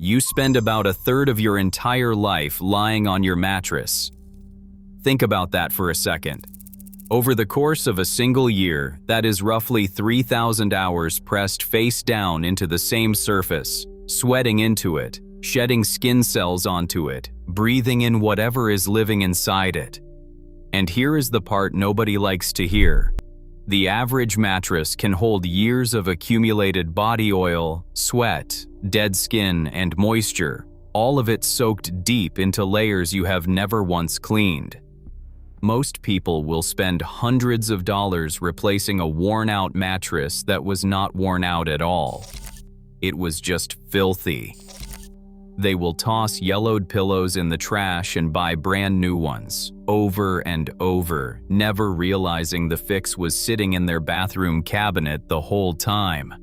You spend about a third of your entire life lying on your mattress. Think about that for a second. Over the course of a single year, that is roughly 3,000 hours pressed face down into the same surface, sweating into it, shedding skin cells onto it, breathing in whatever is living inside it. And here is the part nobody likes to hear. The average mattress can hold years of accumulated body oil, sweat, dead skin, and moisture, all of it soaked deep into layers you have never once cleaned. Most people will spend hundreds of dollars replacing a worn-out mattress that was not worn out at all. It was just filthy. They will toss yellowed pillows in the trash and buy brand new ones, over and over, never realizing the fix was sitting in their bathroom cabinet the whole time.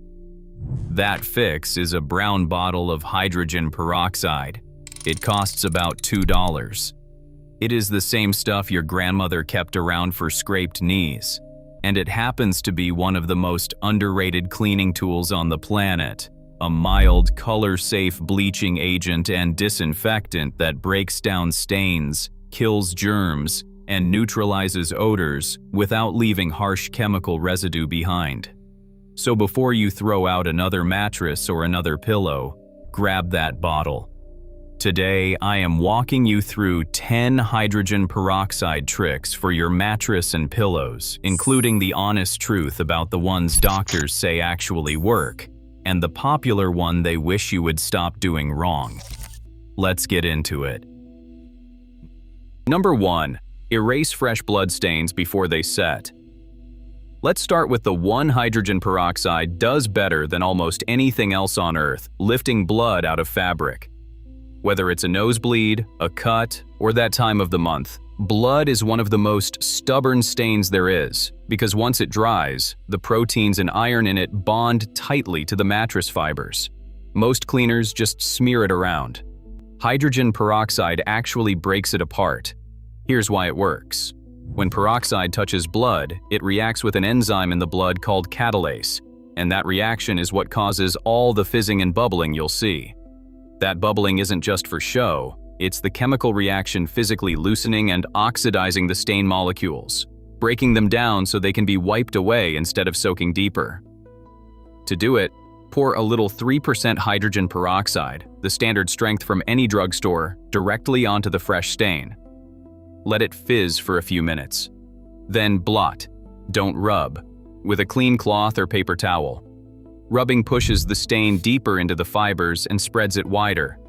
That fix is a brown bottle of hydrogen peroxide. It costs about $2. It is the same stuff your grandmother kept around for scraped knees, and it happens to be one of the most underrated cleaning tools on the planet. A mild, color-safe bleaching agent and disinfectant that breaks down stains, kills germs, and neutralizes odors without leaving harsh chemical residue behind. So before you throw out another mattress or another pillow, grab that bottle. Today, I am walking you through 10 hydrogen peroxide tricks for your mattress and pillows, including the honest truth about the ones doctors say actually work, and the popular one they wish you would stop doing wrong. Let's get into it. Number 1. Erase fresh blood stains before they set. Let's start with the one hydrogen peroxide does better than almost anything else on Earth, lifting blood out of fabric. Whether it's a nosebleed, a cut, or that time of the month, blood is one of the most stubborn stains there is, because once it dries, the proteins and iron in it bond tightly to the mattress fibers. Most cleaners just smear it around. Hydrogen peroxide actually breaks it apart. Here's why it works. When peroxide touches blood, it reacts with an enzyme in the blood called catalase, and that reaction is what causes all the fizzing and bubbling you'll see. That bubbling isn't just for show, it's the chemical reaction physically loosening and oxidizing the stain molecules, breaking them down so they can be wiped away instead of soaking deeper. To do it, pour a little 3% hydrogen peroxide, the standard strength from any drugstore, directly onto the fresh stain. Let it fizz for a few minutes. Then blot, don't rub, with a clean cloth or paper towel. Rubbing pushes the stain deeper into the fibers and spreads it wider.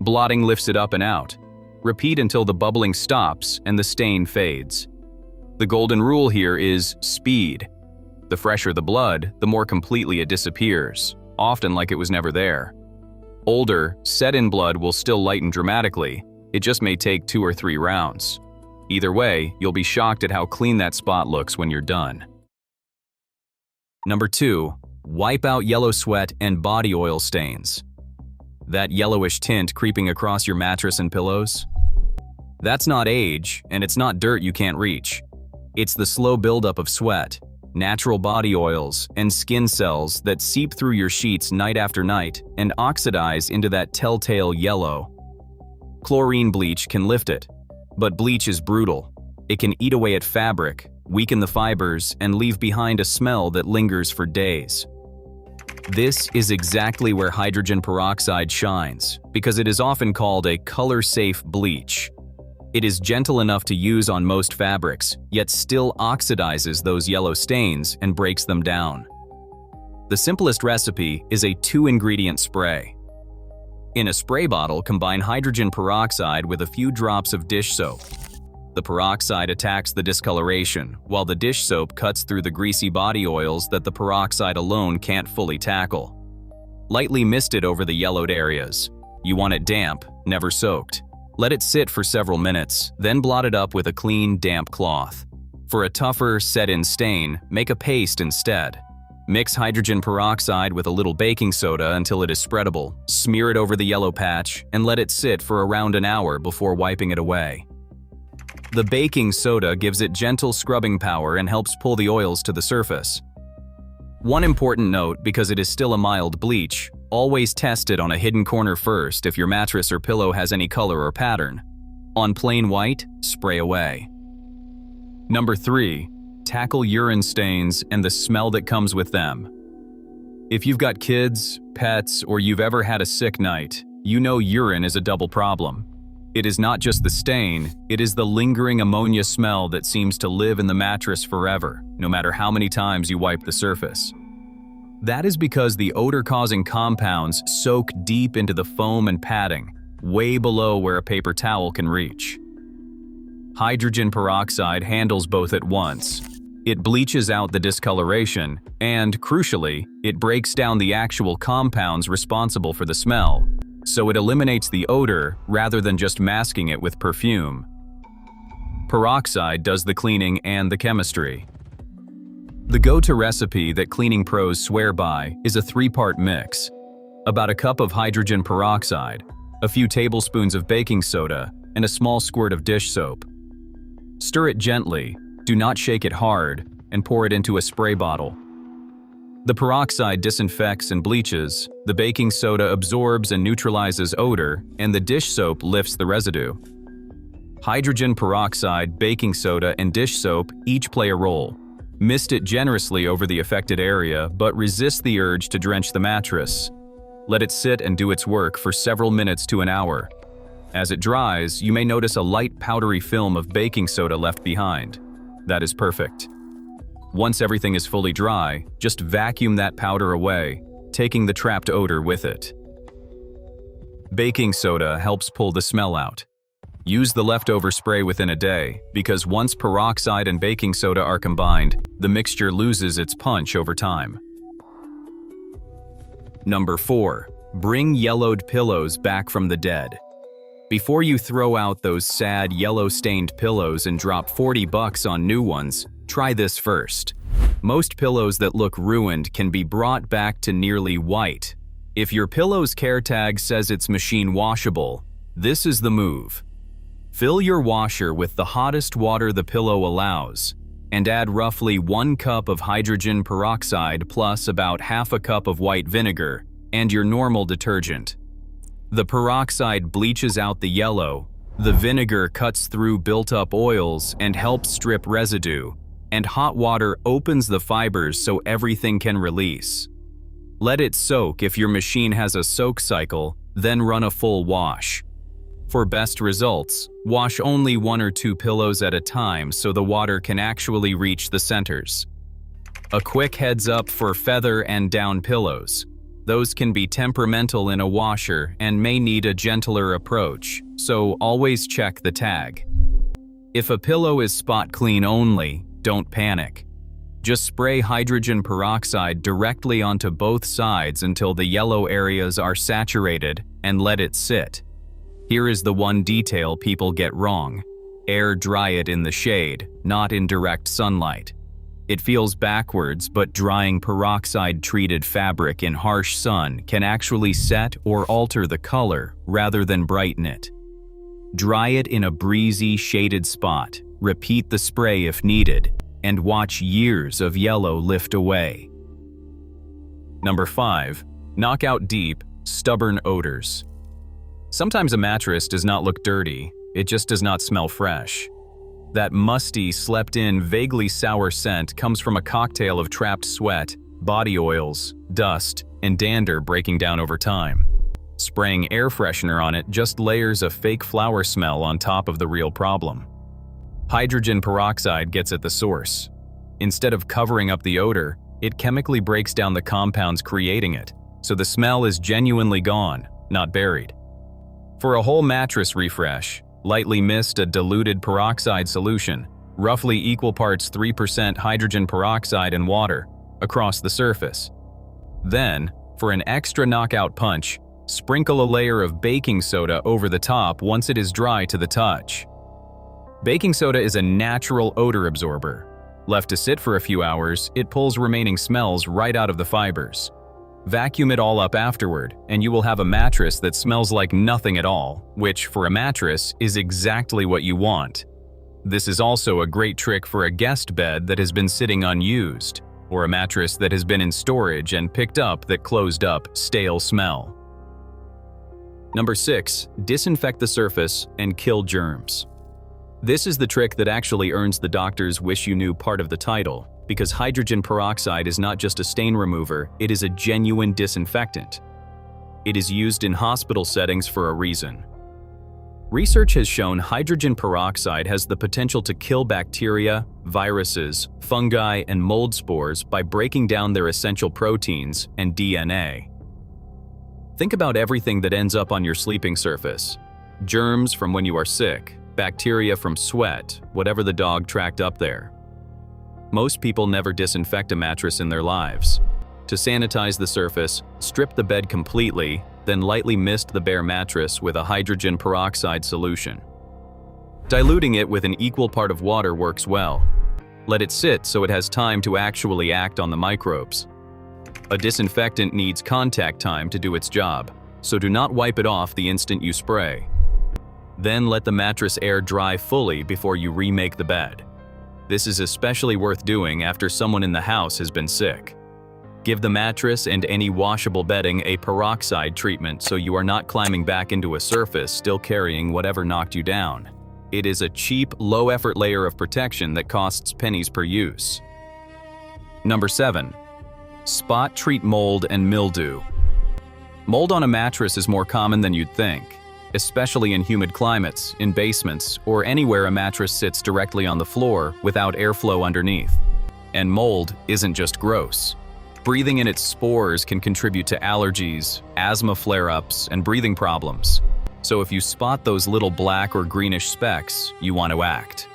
Blotting lifts it up and out. Repeat until the bubbling stops and the stain fades. The golden rule here is speed. The fresher the blood, the more completely it disappears, often like it was never there. Older, set-in blood will still lighten dramatically. It just may take 2 or 3 rounds. Either way, you'll be shocked at how clean that spot looks when you're done. Number 2. Wipe out yellow sweat and body oil stains. That yellowish tint creeping across your mattress and pillows? That's not age, and it's not dirt you can't reach. It's the slow buildup of sweat, natural body oils, and skin cells that seep through your sheets night after night and oxidize into that telltale yellow. Chlorine bleach can lift it, but bleach is brutal. It can eat away at fabric, weaken the fibers, and leave behind a smell that lingers for days. This is exactly where hydrogen peroxide shines, because it is often called a color-safe bleach. It is gentle enough to use on most fabrics, yet still oxidizes those yellow stains and breaks them down. The simplest recipe is a 2-ingredient spray. In a spray bottle, combine hydrogen peroxide with a few drops of dish soap. The peroxide attacks the discoloration, while the dish soap cuts through the greasy body oils that the peroxide alone can't fully tackle. Lightly mist it over the yellowed areas. You want it damp, never soaked. Let it sit for several minutes, then blot it up with a clean, damp cloth. For a tougher, set-in stain, make a paste instead. Mix hydrogen peroxide with a little baking soda until it is spreadable, smear it over the yellow patch, and let it sit for around an hour before wiping it away. The baking soda gives it gentle scrubbing power and helps pull the oils to the surface. One important note, because it is still a mild bleach, Always test it on a hidden corner first if your mattress or pillow has any color or pattern. On plain white, spray away. Number 3. Tackle urine stains and the smell that comes with them. If you've got kids, pets, or you've ever had a sick night, you know urine is a double problem. It is not just the stain, it is the lingering ammonia smell that seems to live in the mattress forever, no matter how many times you wipe the surface. That is because the odor-causing compounds soak deep into the foam and padding, way below where a paper towel can reach. Hydrogen peroxide handles both at once. It bleaches out the discoloration, and, crucially, it breaks down the actual compounds responsible for the smell, so it eliminates the odor rather than just masking it with perfume. Peroxide does the cleaning and the chemistry. The go-to recipe that cleaning pros swear by is a 3-part mix. About a cup of hydrogen peroxide, a few tablespoons of baking soda, and a small squirt of dish soap. Stir it gently, do not shake it hard, and pour it into a spray bottle. The peroxide disinfects and bleaches, the baking soda absorbs and neutralizes odor, and the dish soap lifts the residue. Hydrogen peroxide, baking soda, and dish soap each play a role. Mist it generously over the affected area, but resist the urge to drench the mattress. Let it sit and do its work for several minutes to an hour. As it dries, you may notice a light powdery film of baking soda left behind. That is perfect. Once everything is fully dry, just vacuum that powder away, taking the trapped odor with it. Baking soda helps pull the smell out. Use the leftover spray within a day, because once peroxide and baking soda are combined, the mixture loses its punch over time. Number 4. Bring yellowed pillows back from the dead. Before you throw out those sad yellow-stained pillows and drop $40 on new ones, try this first. Most pillows that look ruined can be brought back to nearly white. If your pillow's care tag says it's machine washable, this is the move. Fill your washer with the hottest water the pillow allows, and add roughly 1 cup of hydrogen peroxide plus about half a cup of white vinegar, and your normal detergent. The peroxide bleaches out the yellow, the vinegar cuts through built-up oils and helps strip residue, and hot water opens the fibers so everything can release. Let it soak if your machine has a soak cycle, then run a full wash. For best results, wash only 1 or 2 pillows at a time so the water can actually reach the centers. A quick heads up for feather and down pillows. Those can be temperamental in a washer and may need a gentler approach, so always check the tag. If a pillow is spot clean only, don't panic. Just spray hydrogen peroxide directly onto both sides until the yellow areas are saturated and let it sit. Here is the one detail people get wrong. Air dry it in the shade, not in direct sunlight. It feels backwards, but drying peroxide-treated fabric in harsh sun can actually set or alter the color rather than brighten it. Dry it in a breezy, shaded spot, repeat the spray if needed, and watch years of yellow lift away. Number 5. Knock out deep, stubborn odors. Sometimes a mattress does not look dirty, it just does not smell fresh. That musty, slept-in, vaguely sour scent comes from a cocktail of trapped sweat, body oils, dust, and dander breaking down over time. Spraying air freshener on it just layers a fake flower smell on top of the real problem. Hydrogen peroxide gets at the source. Instead of covering up the odor, it chemically breaks down the compounds creating it, so the smell is genuinely gone, not buried. For a whole mattress refresh, lightly mist a diluted peroxide solution, roughly equal parts 3% hydrogen peroxide and water, across the surface. Then, for an extra knockout punch, sprinkle a layer of baking soda over the top once it is dry to the touch. Baking soda is a natural odor absorber. Left to sit for a few hours, it pulls remaining smells right out of the fibers. Vacuum it all up afterward, and you will have a mattress that smells like nothing at all, which, for a mattress, is exactly what you want. This is also a great trick for a guest bed that has been sitting unused. or a mattress that has been in storage and picked up that closed up stale smell. Number 6, disinfect the surface and kill germs. This is the trick that actually earns the doctor's wish you knew part of the title, because hydrogen peroxide is not just a stain remover, it is a genuine disinfectant. It is used in hospital settings for a reason. Research has shown hydrogen peroxide has the potential to kill bacteria, viruses, fungi, and mold spores by breaking down their essential proteins and DNA. Think about everything that ends up on your sleeping surface. Germs from when you are sick, bacteria from sweat, whatever the dog tracked up there. Most people never disinfect a mattress in their lives. To sanitize the surface, strip the bed completely, then lightly mist the bare mattress with a hydrogen peroxide solution. Diluting it with an equal part of water works well. Let it sit so it has time to actually act on the microbes. A disinfectant needs contact time to do its job, so do not wipe it off the instant you spray. Then let the mattress air dry fully before you remake the bed. This is especially worth doing after someone in the house has been sick. Give the mattress and any washable bedding a peroxide treatment so you are not climbing back into a surface still carrying whatever knocked you down. It is a cheap, low-effort layer of protection that costs pennies per use. Number 7. Spot treat mold and mildew. Mold on a mattress is more common than you'd think, especially in humid climates, in basements, or anywhere a mattress sits directly on the floor without airflow underneath. And mold isn't just gross. Breathing in its spores can contribute to allergies, asthma flare-ups, and breathing problems. So if you spot those little black or greenish specks, you want to act.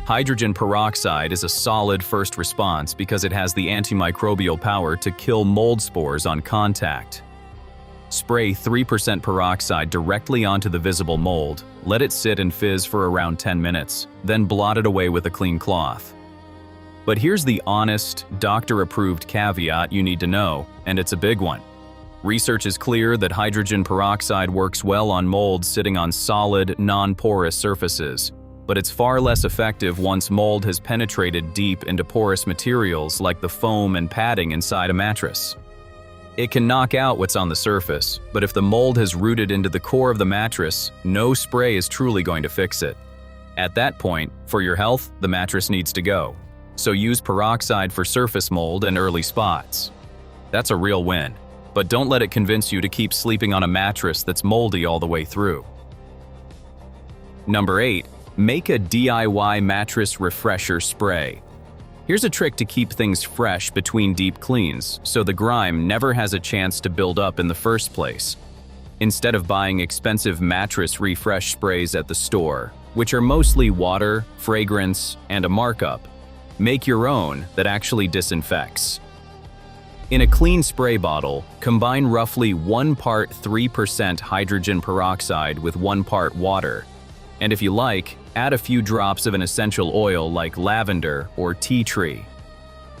Hydrogen peroxide is a solid first response because it has the antimicrobial power to kill mold spores on contact. Spray 3% peroxide directly onto the visible mold, let it sit and fizz for around 10 minutes, then blot it away with a clean cloth. But here's the honest, doctor-approved caveat you need to know, and it's a big one. Research is clear that hydrogen peroxide works well on mold sitting on solid, non-porous surfaces, but it's far less effective once mold has penetrated deep into porous materials like the foam and padding inside a mattress. It can knock out what's on the surface, but if the mold has rooted into the core of the mattress, no spray is truly going to fix it. At that point, for your health, the mattress needs to go. So use peroxide for surface mold and early spots. That's a real win, but don't let it convince you to keep sleeping on a mattress that's moldy all the way through. Number 8, make a DIY mattress refresher spray. Here's a trick to keep things fresh between deep cleans, so the grime never has a chance to build up in the first place. Instead of buying expensive mattress refresh sprays at the store, which are mostly water, fragrance, and a markup, make your own that actually disinfects. In a clean spray bottle, combine roughly 1 part 3% hydrogen peroxide with 1 part water. And if you like, add a few drops of an essential oil like lavender or tea tree.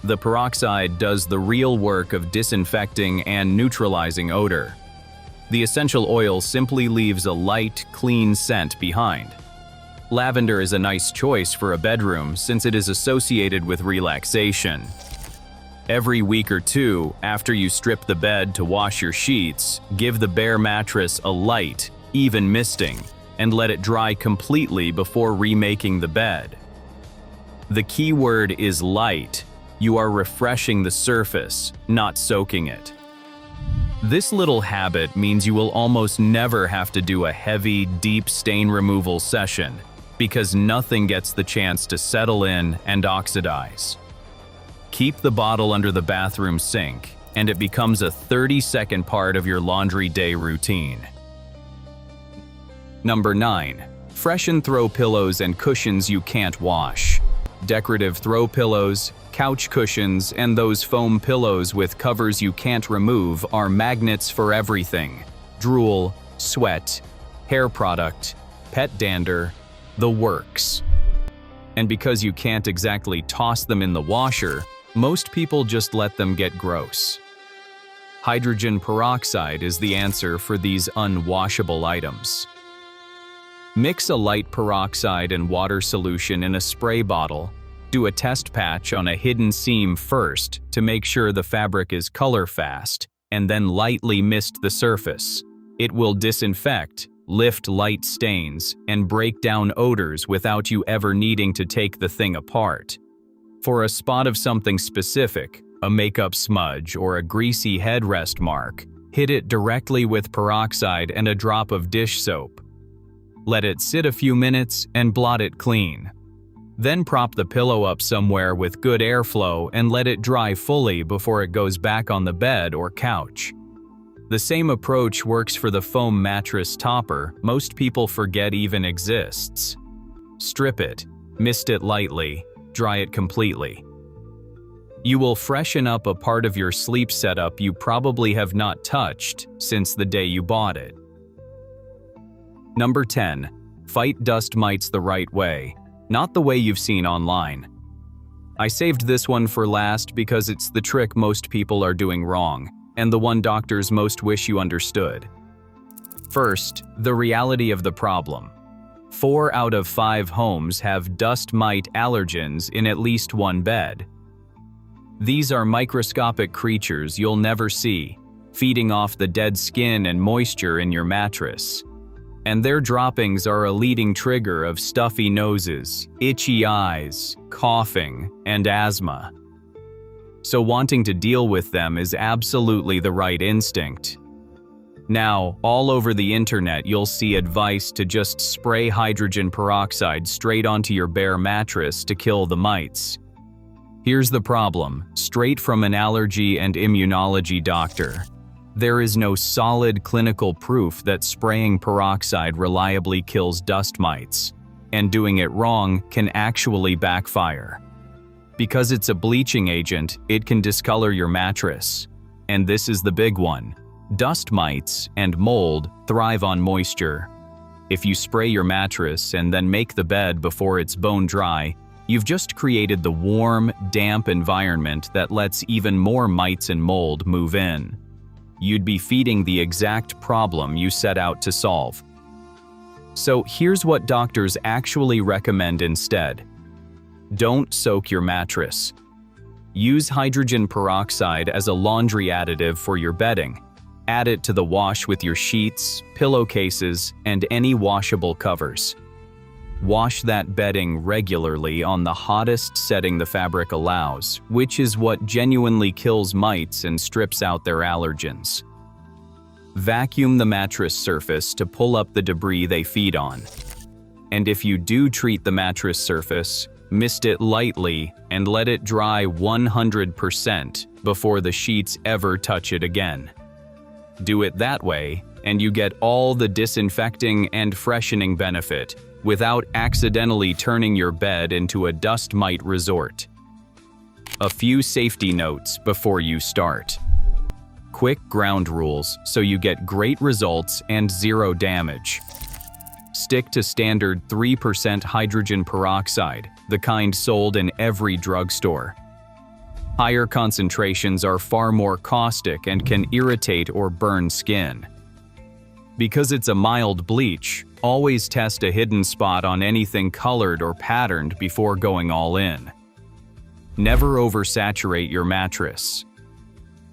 The peroxide does the real work of disinfecting and neutralizing odor. The essential oil simply leaves a light, clean scent behind. Lavender is a nice choice for a bedroom since it is associated with relaxation. Every week or two, after you strip the bed to wash your sheets, give the bare mattress a light, even misting, and let it dry completely before remaking the bed. The key word is light. You are refreshing the surface, not soaking it. This little habit means you will almost never have to do a heavy, deep stain removal session, because nothing gets the chance to settle in and oxidize. Keep the bottle under the bathroom sink, and it becomes a 30-second part of your laundry day routine. Number 9. Freshen throw pillows and cushions you can't wash. Decorative throw pillows, couch cushions, and those foam pillows with covers you can't remove are magnets for everything: drool, sweat, hair product, pet dander, the works. And because you can't exactly toss them in the washer, most people just let them get gross. Hydrogen peroxide is the answer for these unwashable items. Mix a light peroxide and water solution in a spray bottle, Do a test patch on a hidden seam first to make sure the fabric is color fast, and then lightly mist the surface. It will disinfect, lift light stains, and break down odors without you ever needing to take the thing apart. For a spot of something specific, a makeup smudge or a greasy headrest mark, hit it directly with peroxide and a drop of dish soap. Let it sit a few minutes and blot it clean. Then prop the pillow up somewhere with good airflow and let it dry fully before it goes back on the bed or couch. The same approach works for the foam mattress topper most people forget even exists. Strip it, mist it lightly, dry it completely. You will freshen up a part of your sleep setup you probably have not touched since the day you bought it. Number 10. Fight dust mites the right way, not the way you've seen online. I saved this one for last because it's the trick most people are doing wrong, and the one doctors most wish you understood. First, the reality of the problem. 4 out of 5 homes have dust mite allergens in at least one bed. These are microscopic creatures you'll never see, feeding off the dead skin and moisture in your mattress. And their droppings are a leading trigger of stuffy noses, itchy eyes, coughing, and asthma. So wanting to deal with them is absolutely the right instinct. Now, all over the internet you'll see advice to just spray hydrogen peroxide straight onto your bare mattress to kill the mites. Here's the problem, straight from an allergy and immunology doctor. There is no solid clinical proof that spraying peroxide reliably kills dust mites, and doing it wrong can actually backfire. Because it's a bleaching agent, it can discolor your mattress. And this is the big one. Dust mites and mold thrive on moisture. If you spray your mattress and then make the bed before it's bone dry, you've just created the warm, damp environment that lets even more mites and mold move in. You'd be feeding the exact problem you set out to solve. So here's what doctors actually recommend instead. Don't soak your mattress. Use hydrogen peroxide as a laundry additive for your bedding. Add it to the wash with your sheets, pillowcases, and any washable covers. Wash that bedding regularly on the hottest setting the fabric allows, which is what genuinely kills mites and strips out their allergens. Vacuum the mattress surface to pull up the debris they feed on. And if you do treat the mattress surface, mist it lightly and let it dry 100% before the sheets ever touch it again. Do it that way, and you get all the disinfecting and freshening benefit without accidentally turning your bed into a dust mite resort. A few safety notes before you start. Quick ground rules so you get great results and zero damage. Stick to standard 3% hydrogen peroxide, the kind sold in every drugstore. Higher concentrations are far more caustic and can irritate or burn skin. Because it's a mild bleach, always test a hidden spot on anything colored or patterned before going all in. Never oversaturate your mattress.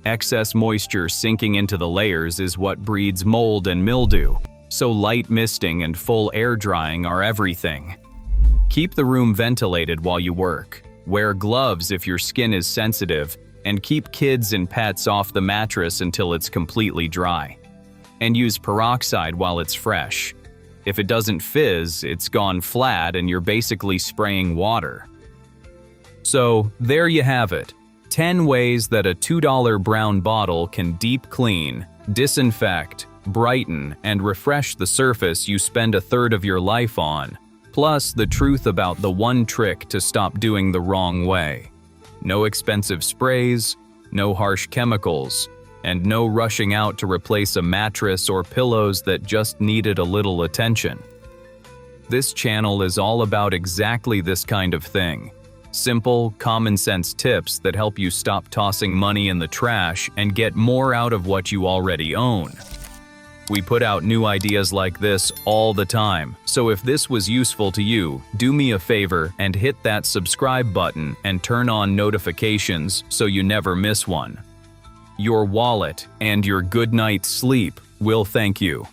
Excess moisture sinking into the layers is what breeds mold and mildew, so light misting and full air drying are everything. Keep the room ventilated while you work. Wear gloves if your skin is sensitive, and keep kids and pets off the mattress until it's completely dry. And use peroxide while it's fresh. If it doesn't fizz, it's gone flat and you're basically spraying water. So, there you have it. 10 ways that a $2 brown bottle can deep clean, disinfect, brighten, and refresh the surface you spend a third of your life on. Plus, the truth about the one trick to stop doing the wrong way. No expensive sprays, no harsh chemicals, and no rushing out to replace a mattress or pillows that just needed a little attention. This channel is all about exactly this kind of thing. Simple, common-sense tips that help you stop tossing money in the trash and get more out of what you already own. We put out new ideas like this all the time, so if this was useful to you, do me a favor and hit that subscribe button and turn on notifications so you never miss one. Your wallet and your good night's sleep will thank you.